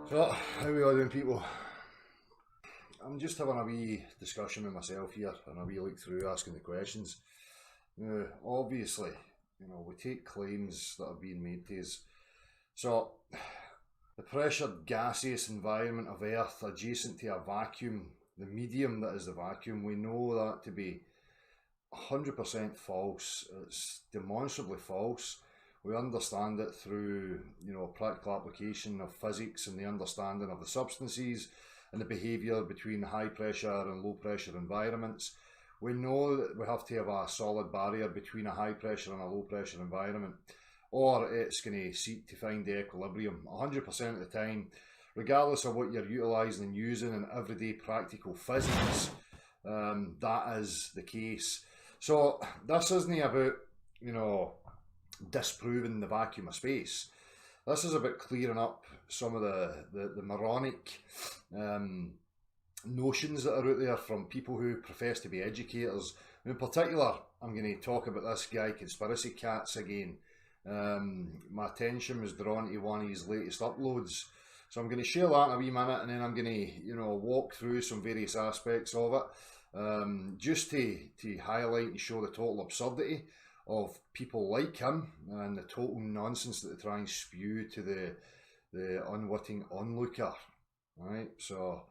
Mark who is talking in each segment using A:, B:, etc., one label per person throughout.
A: So, how we all doing, people? I'm just having a wee discussion with myself here and a wee look through asking the questions. Now, obviously, we take claims that are being made to us. So, the pressured gaseous environment of Earth adjacent to a vacuum, the medium that is the vacuum, we know that to be 100% false. It's demonstrably false. We understand it through, practical application of physics and the understanding of the substances and the behaviour between high pressure and low pressure environments. We know that we have to have a solid barrier between a high pressure and a low pressure environment, or it's going to seek to find the equilibrium 100% of the time, regardless of what you're utilising and using in everyday practical physics. That is the case. So this isn't about, disproving the vacuum of space. This is about clearing up some of the moronic notions that are out there from people who profess to be educators. In particular, I'm going to talk about this guy, Conspiracy Cats, again. My attention was drawn to one of his latest uploads. So I'm going to share that in a wee minute, and then I'm going to, walk through some various aspects of it, just to highlight and show the total absurdity of people like him and the total nonsense that they try and spew to the unwitting onlooker. Right? So,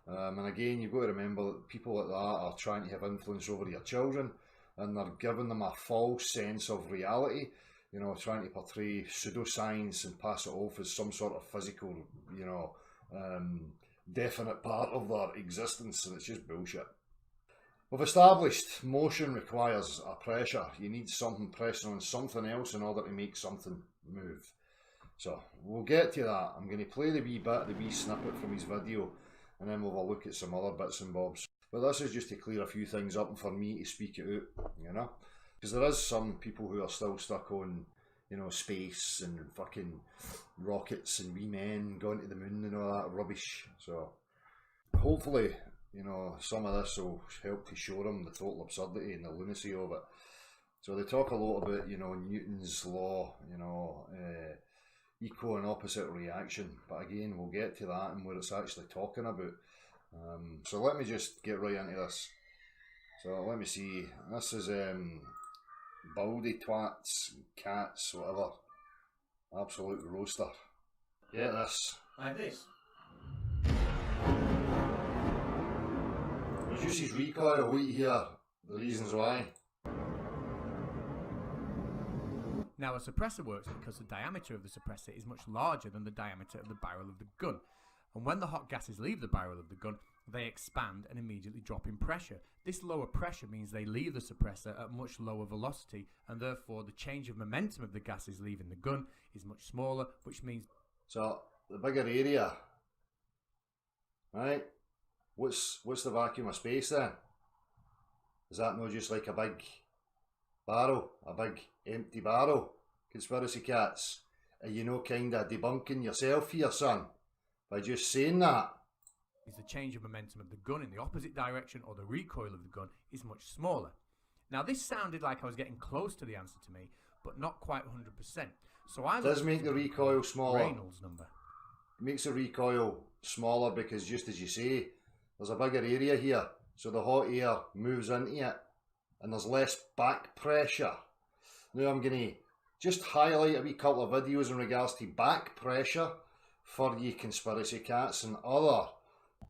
A: and again, you've got to remember that people like that are trying to have influence over your children, and they're giving them a false sense of reality, trying to portray pseudoscience and pass it off as some sort of physical, definite part of their existence, and it's just bullshit. We've established motion requires a pressure. You need something pressing on something else in order to make something move. So we'll get to that. I'm going to play the wee snippet from his video, and then we'll have a look at some other bits and bobs. But this is just to clear a few things up and for me to speak it out, because there is some people who are still stuck on, space and fucking rockets and wee men going to the moon and all that rubbish. So hopefully, some of this will help to show them the total absurdity and the lunacy of it. So they talk a lot about, Newton's law, equal and opposite reaction. But again, we'll get to that and what it's actually talking about. So let me just get right into this. So let me see. This is baldy twats, cats, whatever. Absolute roaster. Get this.
B: Like this.
A: Reduce his recoil, wait here, the reasons why.
B: Now a suppressor works because the diameter of the suppressor is much larger than the diameter of the barrel of the gun. And when the hot gases leave the barrel of the gun, they expand and immediately drop in pressure. This lower pressure means they leave the suppressor at much lower velocity, and therefore the change of momentum of the gases leaving the gun is much smaller, which means...
A: So, the bigger area, right? What's the vacuum of space then? Is that not just like a big barrel, a big empty barrel? Conspiracy Cats, are you kind of debunking yourself here, son, by just saying that?
B: Is the change of momentum of the gun in the opposite direction, or the recoil of the gun, is much smaller. Now this sounded like I was getting close to the answer to me, but not quite 100%. So I
A: does make the recoil smaller.
B: Reynolds number.
A: It makes the recoil smaller because, just as you say, there's a bigger area here, so the hot air moves into it and there's less back pressure. Now I'm going to just highlight a wee couple of videos in regards to back pressure for ye Conspiracy Cats and other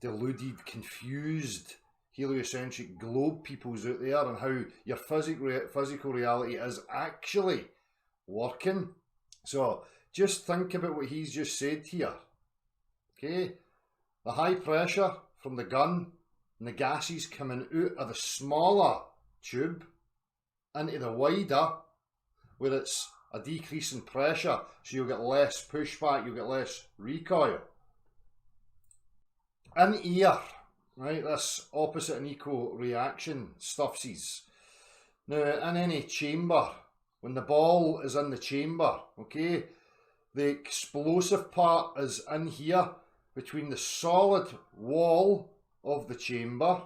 A: deluded, confused, heliocentric globe peoples out there, and how your physical reality is actually working. So just think about what he's just said here. Okay, the high pressure from the gun and the gases coming out of the smaller tube into the wider, where it's a decrease in pressure, so you'll get less pushback, you'll get less recoil. In here, right, this opposite and equal reaction stuffsies. Now, in any chamber, when the ball is in the chamber, okay, the explosive part is in here between the solid wall of the chamber.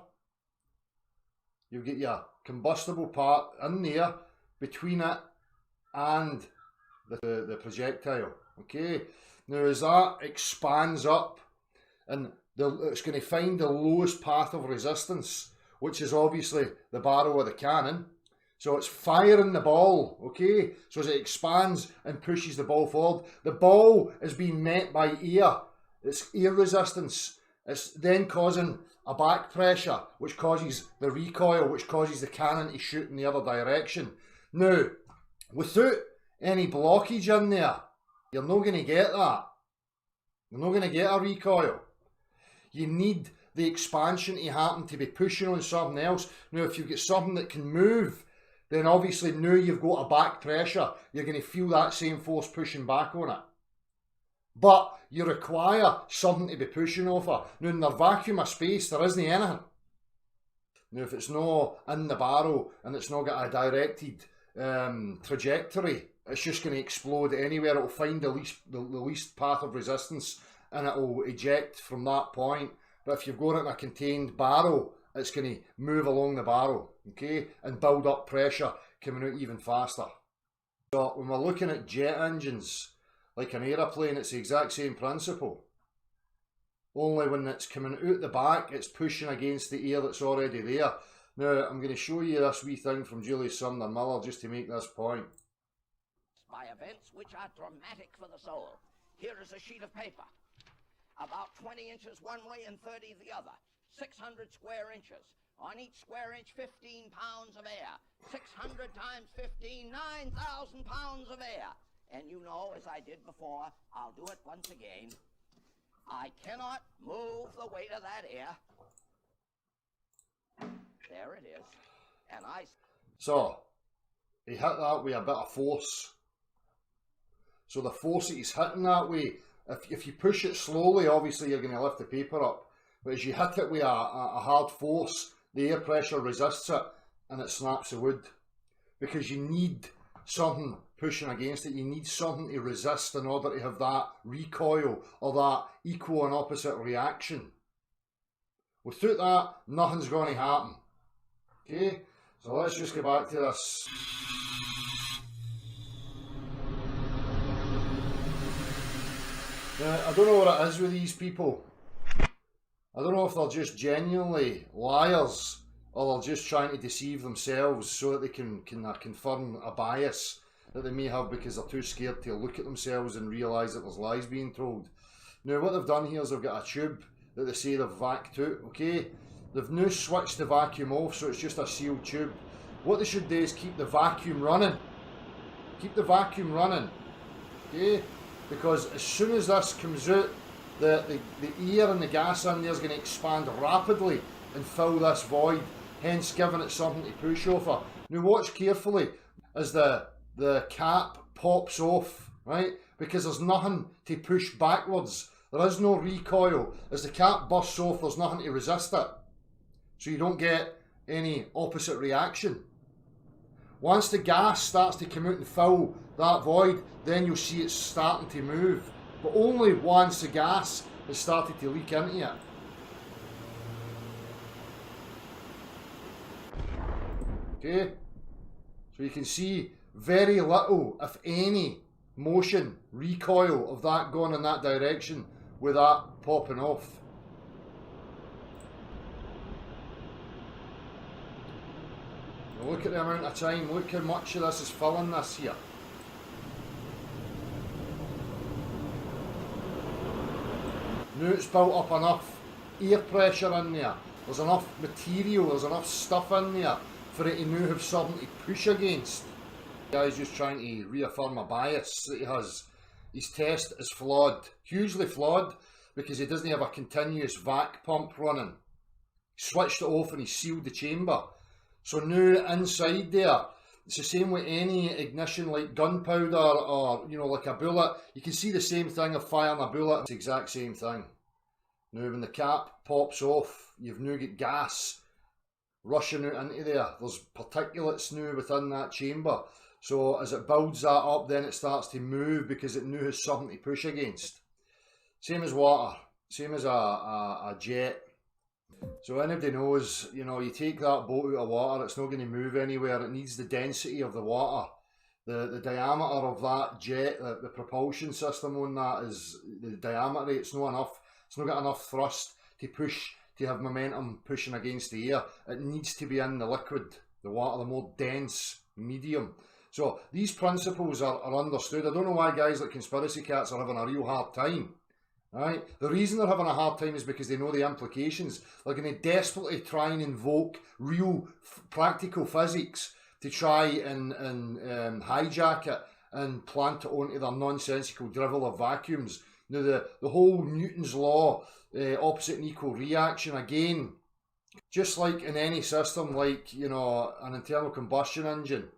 A: You get your combustible part in there between it and the projectile. Okay, Now as that expands up, and it's going to find the lowest path of resistance, which is obviously the barrel of the cannon. So it's firing the ball, okay? So as it expands and pushes the ball forward, the ball is being met by air. It's air resistance. It's then causing a back pressure, which causes the recoil, which causes the cannon to shoot in the other direction. Now, without any blockage in there, you're not going to get that. You're not going to get a recoil. You need the expansion to happen to be pushing on something else. Now, if you've got something that can move, then obviously now you've got a back pressure. You're going to feel that same force pushing back on it. But you require something to be pushing off of. Now, in the vacuum of space, there isn't anything. Now, if it's not in the barrel and it's not got a directed trajectory, it's just going to explode anywhere. It'll find the least path of resistance and it'll eject from that point. But if you've got it in a contained barrel, it's going to move along the barrel, okay, and build up pressure coming out even faster. So when we're looking at jet engines, like an aeroplane, it's the exact same principle. Only when it's coming out the back, it's pushing against the air that's already there. Now, I'm going to show you this wee thing from Julius Sumner Miller just to make this point.
C: By events which are dramatic for the soul. Here is a sheet of paper, about 20 inches one way and 30 the other. 600 square inches. On each square inch, 15 pounds of air. 600 times 15, 9,000 pounds of air. And you know, as I did before, I'll do it once again. I cannot move the weight of that air. There it is. And
A: So, he hit that with a bit of force. So the force that he's hitting that way, if you push it slowly, obviously you're going to lift the paper up. But as you hit it with a hard force, the air pressure resists it and it snaps the wood. Because you need something pushing against it. You need something to resist in order to have that recoil or that equal and opposite reaction. Without that, nothing's going to happen. Okay, so let's just go back to this. Now, I don't know what it is with these people. I don't know if they're just genuinely liars or they're just trying to deceive themselves so that they can confirm a bias that they may have because they're too scared to look at themselves and realise that there's lies being told. Now, what they've done here is they've got a tube that they say they've vacuumed out, okay? They've now switched the vacuum off, so it's just a sealed tube. What they should do is keep the vacuum running. Keep the vacuum running, okay? Because as soon as this comes out, the air and the gas in there is going to expand rapidly and fill this void, hence giving it something to push over. Now watch carefully as the cap pops off, right? Because there's nothing to push backwards. There is no recoil. As the cap bursts off, there's nothing to resist it. So you don't get any opposite reaction. Once the gas starts to come out and fill that void, then you'll see it starting to move. But only once the gas has started to leak into it. Okay, so you can see very little, if any, motion, recoil of that going in that direction with that popping off. Now look at the amount of time, look how much of this is filling this here. Now it's built up enough air pressure in there, there's enough material, there's enough stuff in there for it to now have something to push against. The guy's just trying to reaffirm a bias that he has. His test is flawed, hugely flawed, because he doesn't have a continuous vac pump running. He switched it off and he sealed the chamber. So now inside there, it's the same with any ignition like gunpowder or, you know, like a bullet. You can see the same thing of firing a bullet. It's the exact same thing. Now when the cap pops off, you've now got gas rushing out into there. There's particulates now within that chamber. So as it builds that up, then it starts to move because it now has something to push against. Same as water, same as a jet. So anybody knows, you know, you take that boat out of water, it's not going to move anywhere. It needs the density of the water the diameter of that jet, the propulsion system on that is the diameter. It's not enough. It's not got enough thrust to push, to have momentum pushing against the air. It needs to be in the liquid, the water, the more dense medium. So these principles are understood. I don't know why guys like conspiracy cats are having a real hard time. Right? The reason they're having a hard time is because they know the implications. They're going to desperately try and invoke real practical physics to try and hijack it and plant it onto their nonsensical drivel of vacuums. Now the whole Newton's law, opposite and equal reaction, again, just like in any system, like, you know, an internal combustion engine,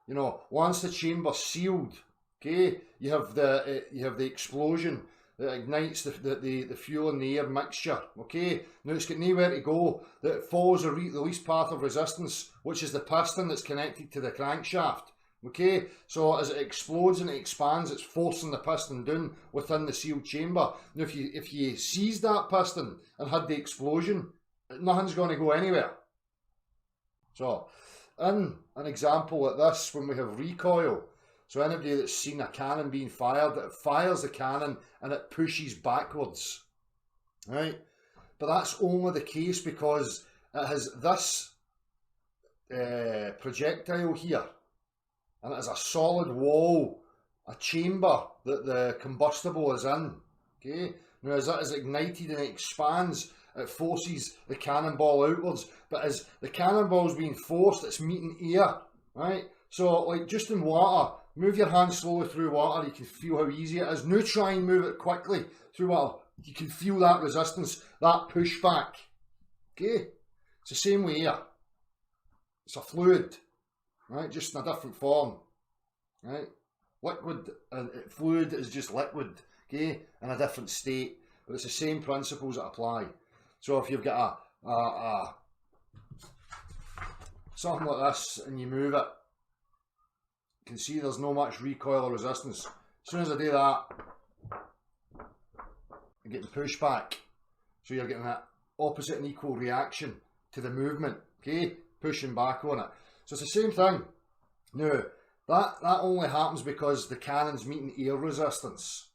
A: you know, once the chamber's sealed, okay, you have the explosion that ignites the fuel and the air mixture, okay? Now it's got nowhere to go. That follows the least path of resistance, which is the piston that's connected to the crankshaft, okay? So as it explodes and it expands, it's forcing the piston down within the sealed chamber. Now if you seized that piston and had the explosion, nothing's going to go anywhere. So in an example like this, when we have recoil, so anybody that's seen a cannon being fired, it fires the cannon and it pushes backwards, right? But that's only the case because it has this projectile here, and it has a solid wall, a chamber that the combustible is in, okay? Now as that is ignited and it expands, it forces the cannonball outwards, but as the cannonball is being forced, it's meeting air, right? So like just in water, move your hand slowly through water, you can feel how easy it is. Now try and move it quickly through water. You can feel that resistance, that pushback. Okay? It's the same way here. It's a fluid, right? Just in a different form, right? Liquid and fluid is just liquid, okay? In a different state, but it's the same principles that apply. So if you've got something like this and you move it, you can see there's no much recoil or resistance. As soon as I do that, I'm getting pushback. So you're getting that opposite and equal reaction to the movement, okay? Pushing back on it. So it's the same thing. Now, that only happens because the cannon's meeting air resistance,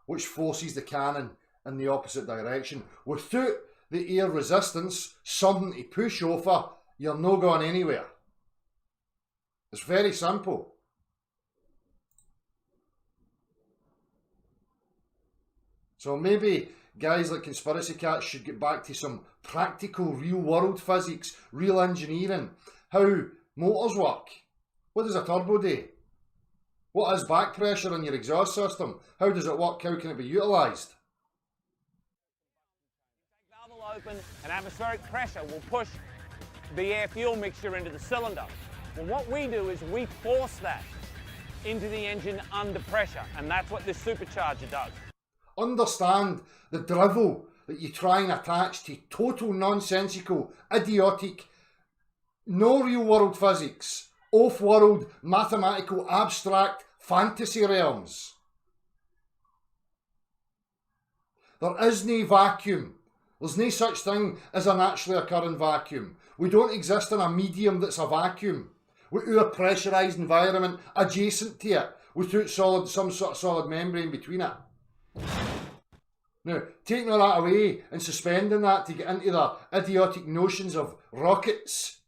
A: which forces the cannon in the opposite direction. Without the air resistance, something to push over, you're not going anywhere. It's very simple. So maybe guys like conspiracy cats should get back to some practical real world physics, real engineering, how motors work. What does a turbo do? What is back pressure in your exhaust system? How does it work? How can it be utilised?
D: Take the valve open and atmospheric pressure will push the air-fuel mixture into the cylinder. Well, what we do is we force that into the engine under pressure, and that's what this supercharger does.
A: Understand the drivel that you try and attach to total nonsensical, idiotic, no real world physics, off-world, mathematical, abstract fantasy realms. There is no vacuum. There's no such thing as a naturally occurring vacuum. We don't exist in a medium that's a vacuum, without a pressurised environment adjacent to it, without some sort of solid membrane between it. Now, taking all that away and suspending that to get into the idiotic notions of rockets.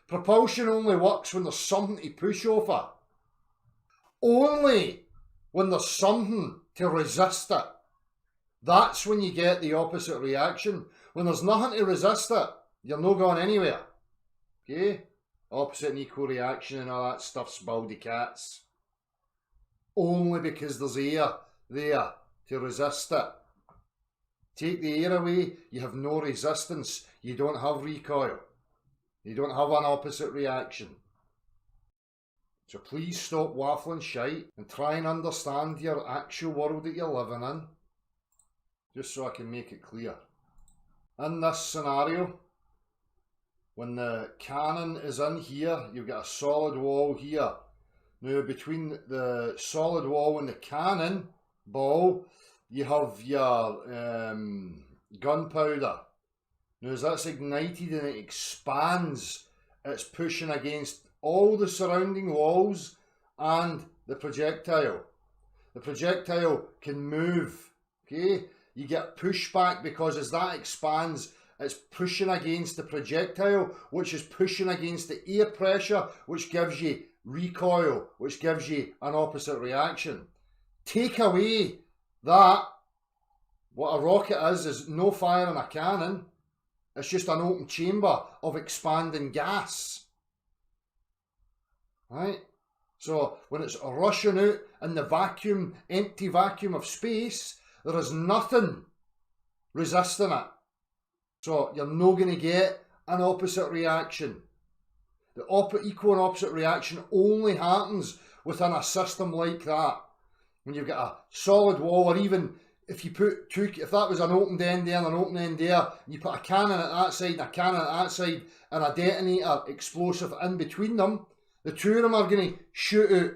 A: Propulsion only works when there's something to push over. Only when there's something to resist it. That's when you get the opposite reaction. When there's nothing to resist it, you're not going anywhere. Okay? Opposite and equal reaction and all that stuff's baldy cats. Only because there's air there to resist it. Take the air away, you have no resistance. You don't have recoil. You don't have an opposite reaction. So please stop waffling shite and try and understand your actual world that you're living in. Just so I can make it clear. In this scenario, when the cannon is in here, you've got a solid wall here. Now between the solid wall and the cannon ball, you have your gunpowder. Now as that's ignited and it expands, it's pushing against all the surrounding walls and the projectile. The projectile can move, okay? You get pushback because as that expands, it's pushing against the projectile, which is pushing against the air pressure, which gives you recoil, which gives you an opposite reaction. Take away that, what a rocket is no fire in a cannon. It's just an open chamber of expanding gas. Right? So when it's rushing out in the vacuum, empty vacuum of space, there is nothing resisting it. So you're not going to get an opposite reaction. The equal and opposite reaction only happens within a system like that. When you've got a solid wall, or even if you put two, if that was an open end there and an open end there, and you put a cannon at that side and a cannon at that side and a detonator explosive in between them, the two of them are going to shoot out.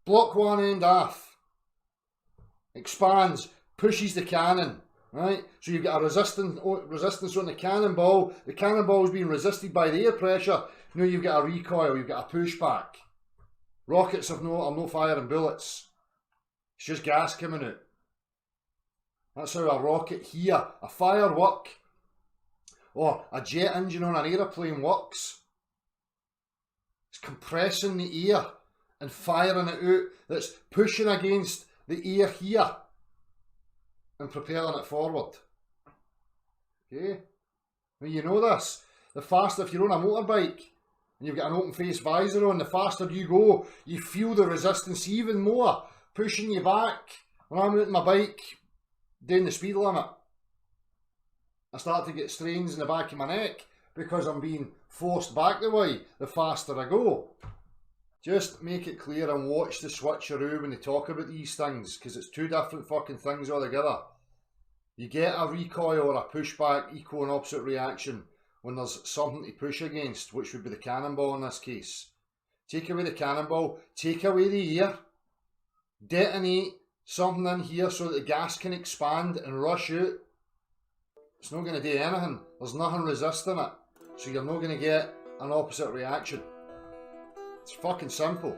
A: Block one end off. Expands, pushes the cannon. Right? So you've got a resistance on the cannonball. The cannonball is being resisted by the air pressure. Now you've got a recoil, you've got a pushback. Rockets are no firing bullets. It's just gas coming out. That's how a rocket here, a firework, or a jet engine on an aeroplane works. It's compressing the air and firing it out. That's pushing against the air here and propelling it forward. Okay? Now you know this. The faster, if you're on a motorbike and you've got an open face visor on, the faster you go, you feel the resistance even more, pushing you back. When I'm out on my bike doing the speed limit, I start to get strains in the back of my neck because I'm being forced back the way the faster I go. Just make it clear and watch the switcheroo when they talk about these things, because it's two different fucking things altogether. You get a recoil or a pushback, equal and opposite reaction when there's something to push against, which would be the cannonball in this case. Take away the cannonball, take away the air, detonate something in here so that the gas can expand and rush out. It's not going to do anything. There's nothing resisting it. So you're not going to get an opposite reaction. It's fucking simple.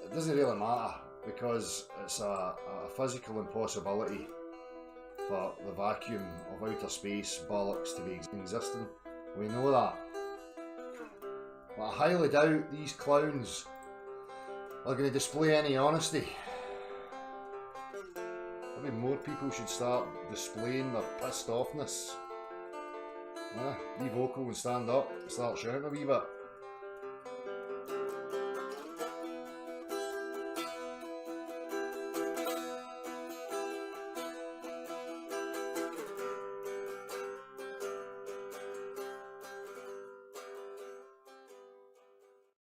A: It doesn't really matter because it's a physical impossibility for the vacuum of outer space bullocks to be existing. We know that. But I highly doubt these clowns are going to display any honesty. Maybe more people should start displaying their pissed offness. Be vocal and stand up, start shouting a wee bit.